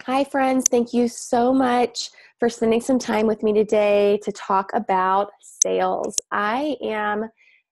Hi, friends. Thank you so much for spending some time with me today to talk about sales. I am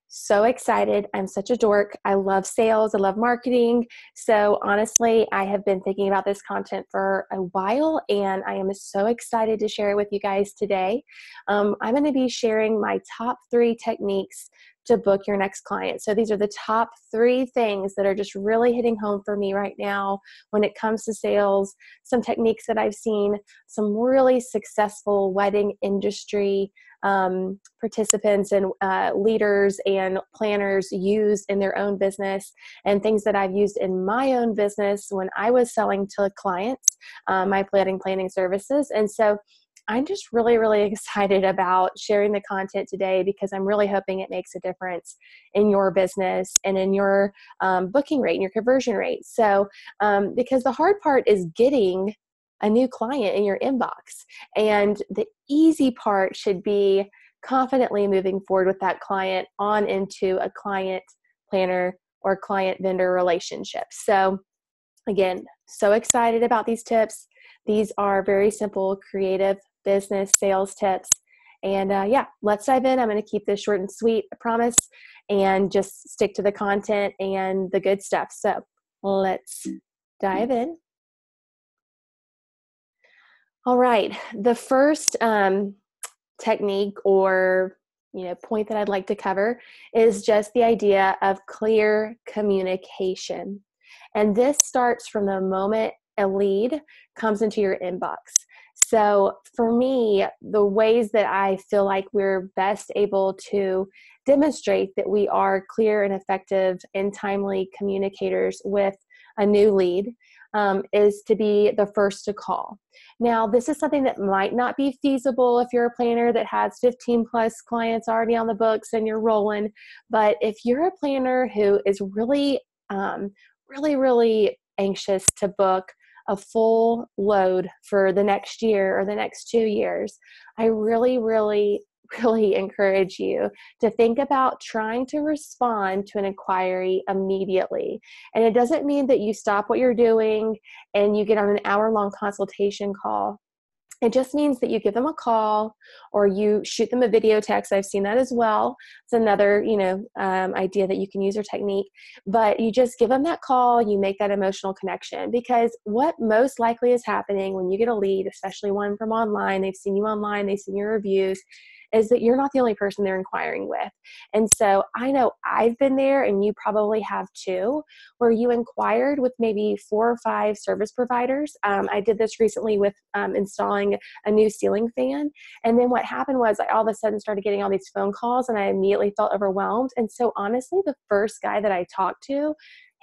so excited. I'm such a dork. I love sales. I love marketing. So honestly, I have been thinking about this content for a while, and I am so excited to share it with you guys today. I'm going to be sharing my top 3 techniques to book your next client. So these are the top 3 things that are just really hitting home for me right now when it comes to sales. Some techniques that I've seen some really successful wedding industry participants and leaders and planners use in their own business, and things that I've used in my own business when I was selling to clients, my planning services. And so I'm just really, really excited about sharing the content today because I'm really hoping it makes a difference in your business and in your booking rate and your conversion rate. So because the hard part is getting a new client in your inbox, and the easy part should be confidently moving forward with that client on into a client planner or client vendor relationship. So again, so excited about these tips. These are very simple, creative business sales tips. And yeah, let's dive in. I'm going to keep this short and sweet, I promise, and just stick to the content and the good stuff. So let's dive in. All right. The first technique or point that I'd like to cover is just the idea of clear communication. And this starts from the moment a lead comes into your inbox. So for me, the ways that I feel like we're best able to demonstrate that we are clear and effective and timely communicators with a new lead is to be the first to call. Now, this is something that might not be feasible if you're a planner that has 15 plus clients already on the books and you're rolling. But if you're a planner who is really, really anxious to book a full load for the next year or the next 2 years, I really encourage you to think about trying to respond to an inquiry immediately. And it doesn't mean that you stop what you're doing and you get on an hour-long consultation call. It just means that you give them a call or you shoot them a video text. I've seen that as well. It's another, idea that you can use or technique. But you just give them that call. You make that emotional connection, because what most likely is happening when you get a lead, especially one from online, they've seen you online, they've seen your reviews, is that you're not the only person they're inquiring with. And so I know I've been there, and you probably have too, where you inquired with maybe 4 or 5 service providers. I did this recently with installing a new ceiling fan. And then what happened was I all of a sudden started getting all these phone calls, and I immediately felt overwhelmed. And so honestly, the first guy that I talked to,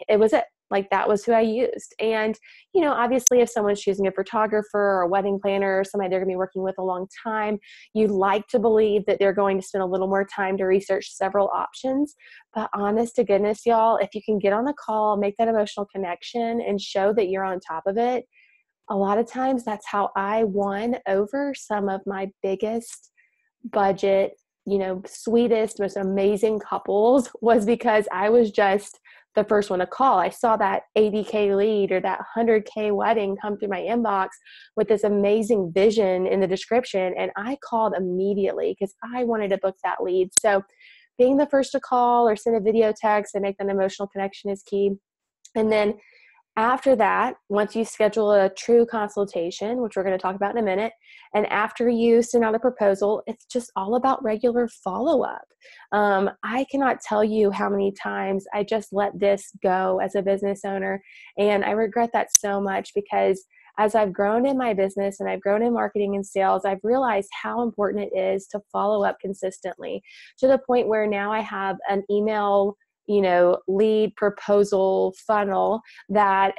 it was it. Like, that was who I used. And, obviously if someone's choosing a photographer or a wedding planner or somebody they're going to be working with a long time, you'd like to believe that they're going to spend a little more time to research several options. But honest to goodness, y'all, if you can get on a call, make that emotional connection and show that you're on top of it, a lot of times that's how I won over some of my biggest budget, sweetest, most amazing couples, was because I was just the first one to call. I saw that 80K lead or that 100K wedding come through my inbox with this amazing vision in the description, and I called immediately because I wanted to book that lead. So being the first to call or send a video text and make that emotional connection is key. And then after that, once you schedule a true consultation, which we're going to talk about in a minute, and after you send out a proposal, it's just all about regular follow-up. I cannot tell you how many times I just let this go as a business owner, and I regret that so much, because as I've grown in my business and I've grown in marketing and sales, I've realized how important it is to follow up consistently, to the point where now I have an email lead proposal funnel that,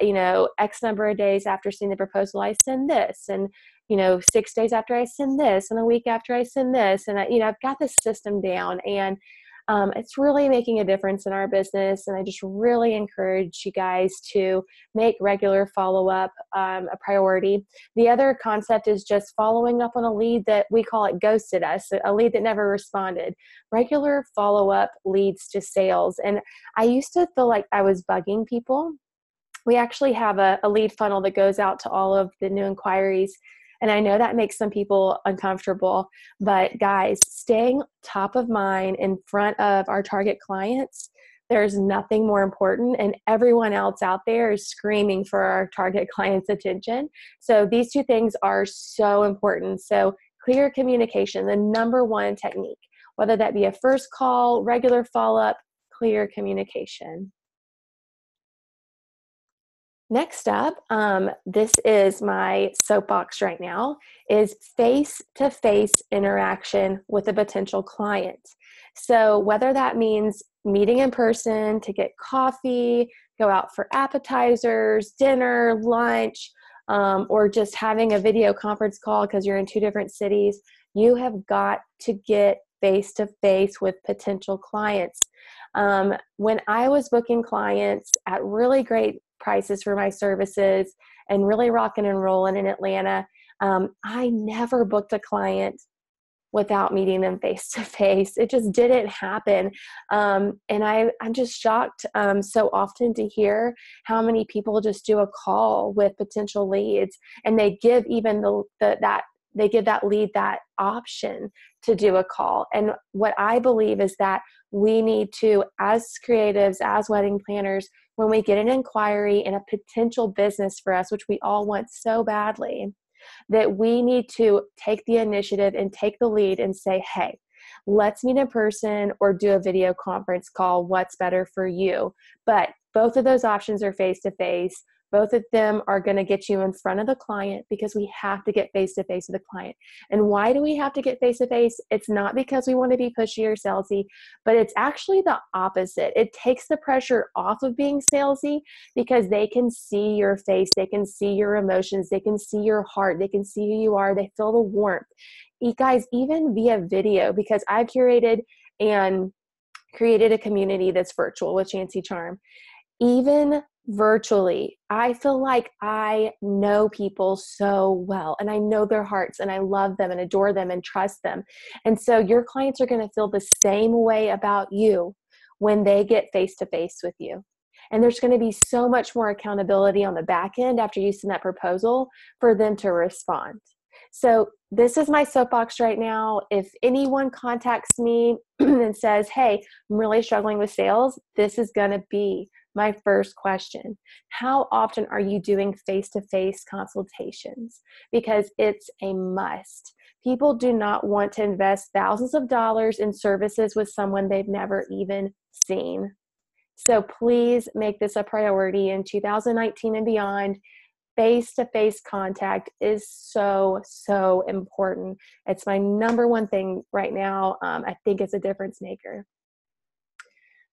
X number of days after seeing the proposal, I send this, and, 6 days after I send this, and a week after I send this. And I've got this system down, and it's really making a difference in our business. And I just really encourage you guys to make regular follow-up a priority. The other concept is just following up on a lead that we call it ghosted us, a lead that never responded. Regular follow-up leads to sales. And I used to feel like I was bugging people we actually have a lead funnel that goes out to all of the new inquiries. And I know that makes some people uncomfortable, but guys, staying top of mind in front of our target clients, there's nothing more important, and everyone else out there is screaming for our target clients' attention. So these two things are so important. So clear communication, the number one technique, whether that be a first call, regular follow-up, clear communication. Next up, this is my soapbox right now, is face-to-face interaction with a potential client. So whether that means meeting in person to get coffee, go out for appetizers, dinner, lunch, or just having a video conference call because you're in two different cities, you have got to get face-to-face with potential clients. When I was booking clients at really great prices for my services and really rocking and rolling in Atlanta, I never booked a client without meeting them face to face. It just didn't happen. And I'm just shocked so often to hear how many people just do a call with potential leads, and they give even they give that lead that option to do a call. And what I believe is that we need to, as creatives, as wedding planners, when we get an inquiry and a potential business for us, which we all want so badly, that we need to take the initiative and take the lead and say, hey, let's meet in person or do a video conference call. What's better for you? But both of those options are face-to-face. Both of them are going to get you in front of the client, because we have to get face-to-face with the client. And why do we have to get face-to-face? It's not because we want to be pushy or salesy, but it's actually the opposite. It takes the pressure off of being salesy, because they can see your face, they can see your emotions, they can see your heart, they can see who you are, they feel the warmth. You guys, even via video, because I've curated and created a community that's virtual with Chancy Charm. Even virtually, I feel like I know people so well, and I know their hearts, and I love them and adore them and trust them. And so your clients are going to feel the same way about you when they get face to face with you. And there's going to be so much more accountability on the back end after you send that proposal for them to respond. So this is my soapbox right now. If anyone contacts me and says, hey, I'm really struggling with sales, this is going to be my first question. How often are you doing face-to-face consultations? Because it's a must. People do not want to invest thousands of dollars in services with someone they've never even seen. So please make this a priority in 2019 and beyond. Face-to-face contact is so, so important. It's my number one thing right now. I think it's a difference maker.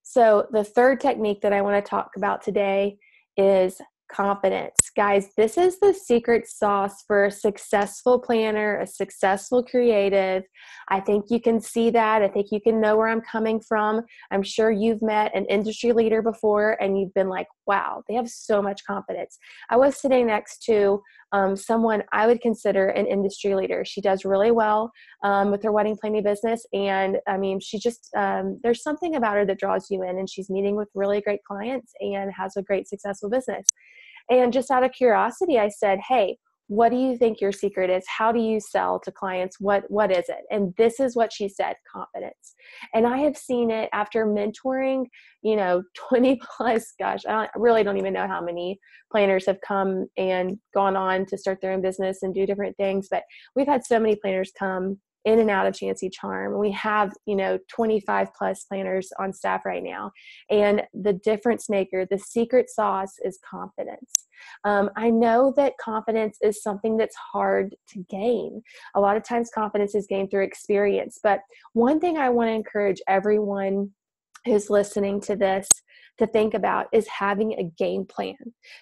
So the third technique that I want to talk about today is confidence. Guys, this is the secret sauce for a successful planner, a successful creative. I think you can see that. I think you can know where I'm coming from. I'm sure you've met an industry leader before and you've been like, wow, they have so much confidence. I was sitting next to someone I would consider an industry leader. She does really well with her wedding planning business. And I mean, she just, there's something about her that draws you in, and she's meeting with really great clients and has a great successful business. And just out of curiosity, I said, hey, what do you think your secret is? How do you sell to clients? What is it? And this is what she said: confidence. And I have seen it after mentoring, 20 plus, gosh, I really don't even know how many planners have come and gone on to start their own business and do different things. But we've had so many planners come in and out of Chancy Charm. We have, 25 plus planners on staff right now. And the difference maker, the secret sauce, is confidence. I know that confidence is something that's hard to gain. A lot of times confidence is gained through experience. But one thing I want to encourage everyone who's listening to this to think about is having a game plan.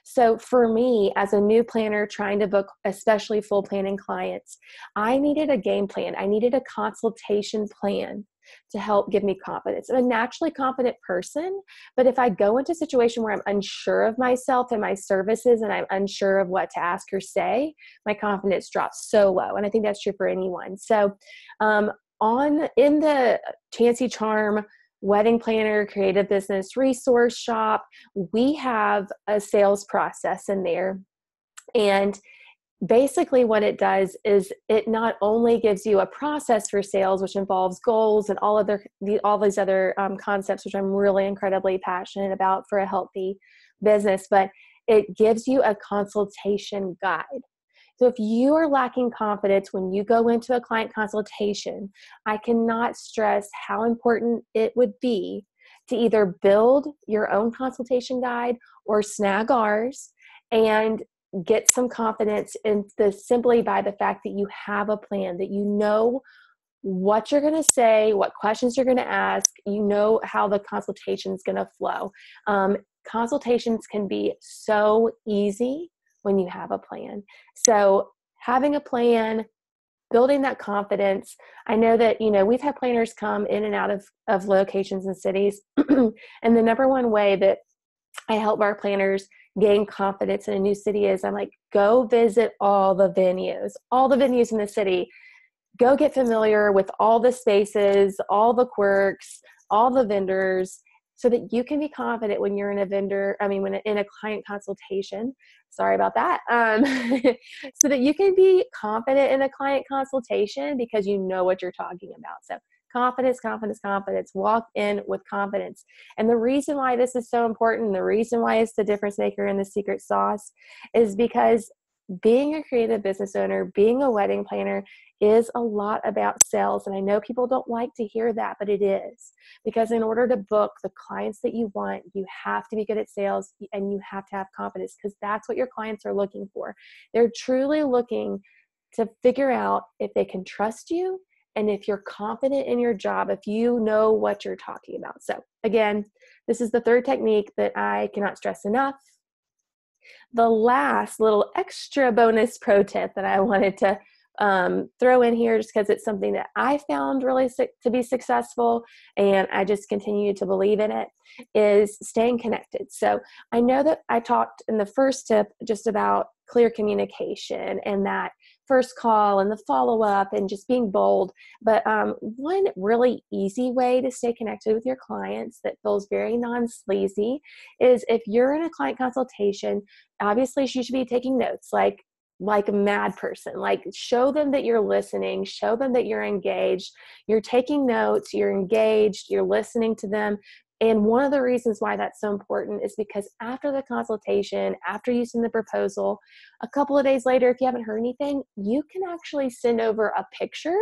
So for me, as a new planner trying to book especially full planning clients, I needed a game plan. I needed a consultation plan to help give me confidence. I'm a naturally confident person, but if I go into a situation where I'm unsure of myself and my services, and I'm unsure of what to ask or say, my confidence drops so low. And I think that's true for anyone. So in the Chancy Charm wedding planner, creative business resource shop, we have a sales process in there. And basically what it does is it not only gives you a process for sales, which involves goals and all these other concepts, which I'm really incredibly passionate about for a healthy business, but it gives you a consultation guide. So if you are lacking confidence when you go into a client consultation, I cannot stress how important it would be to either build your own consultation guide or snag ours and get some confidence simply by the fact that you have a plan, that you know what you're going to say, what questions you're going to ask, you know how the consultation is going to flow. Consultations can be so easy when you have a plan. So having a plan, building that confidence. I know that, we've had planners come in and out of locations and cities. And the number one way that I help our planners gain confidence in a new city is I'm like, go visit all the venues in the city. Go get familiar with all the spaces, all the quirks, all the vendors, so that you can be confident when you're in when in a client consultation. Sorry about that. So that you can be confident in a client consultation because you know what you're talking about. So confidence, confidence, confidence. Walk in with confidence. And the reason why this is so important, the reason why it's the difference maker in the secret sauce, is because being a creative business owner, being a wedding planner is a lot about sales. And I know people don't like to hear that, but it is. Because in order to book the clients that you want, you have to be good at sales and you have to have confidence, because that's what your clients are looking for. They're truly looking to figure out if they can trust you and if you're confident in your job, if you know what you're talking about. So again, this is the third technique that I cannot stress enough. The last little extra bonus pro tip that I wanted to throw in here, just because it's something that I found really to be successful, and I just continue to believe in it, is staying connected. So I know that I talked in the first tip just about clear communication and that first call and the follow-up and just being bold. But one really easy way to stay connected with your clients that feels very non-sleazy is if you're in a client consultation, obviously you should be taking notes like a mad person. Like, show them that you're listening, show them that you're engaged, you're taking notes, you're engaged, you're listening to them. And one of the reasons why that's so important is because after the consultation, after you send the proposal, a couple of days later, if you haven't heard anything, you can actually send over a picture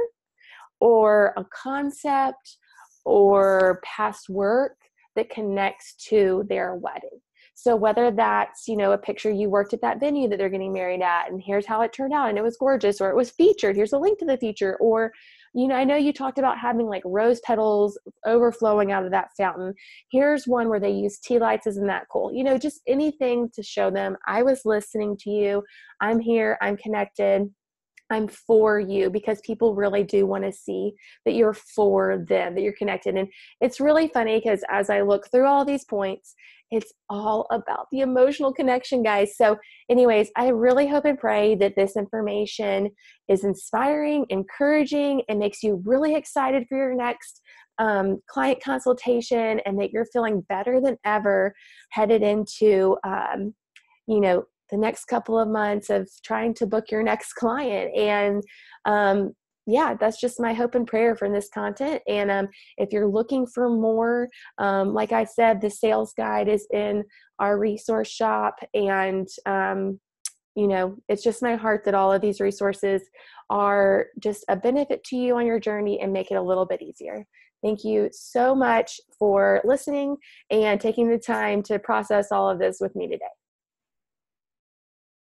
or a concept or past work that connects to their wedding. So whether that's, a picture you worked at that venue that they're getting married at, and here's how it turned out and it was gorgeous, or it was featured, here's a link to the feature, or, I know you talked about having like rose petals overflowing out of that fountain. Here's one where they use tea lights. Isn't that cool? Just anything to show them, I was listening to you, I'm here, I'm connected, I'm for you, because people really do want to see that you're for them, that you're connected. And it's really funny because as I look through all these points, it's all about the emotional connection, guys. So anyways, I really hope and pray that this information is inspiring, encouraging, and makes you really excited for your next client consultation, and that you're feeling better than ever headed into, the next couple of months of trying to book your next client. And that's just my hope and prayer from this content. And if you're looking for more, like I said, the sales guide is in our resource shop. And, it's just my heart that all of these resources are just a benefit to you on your journey and make it a little bit easier. Thank you so much for listening and taking the time to process all of this with me today.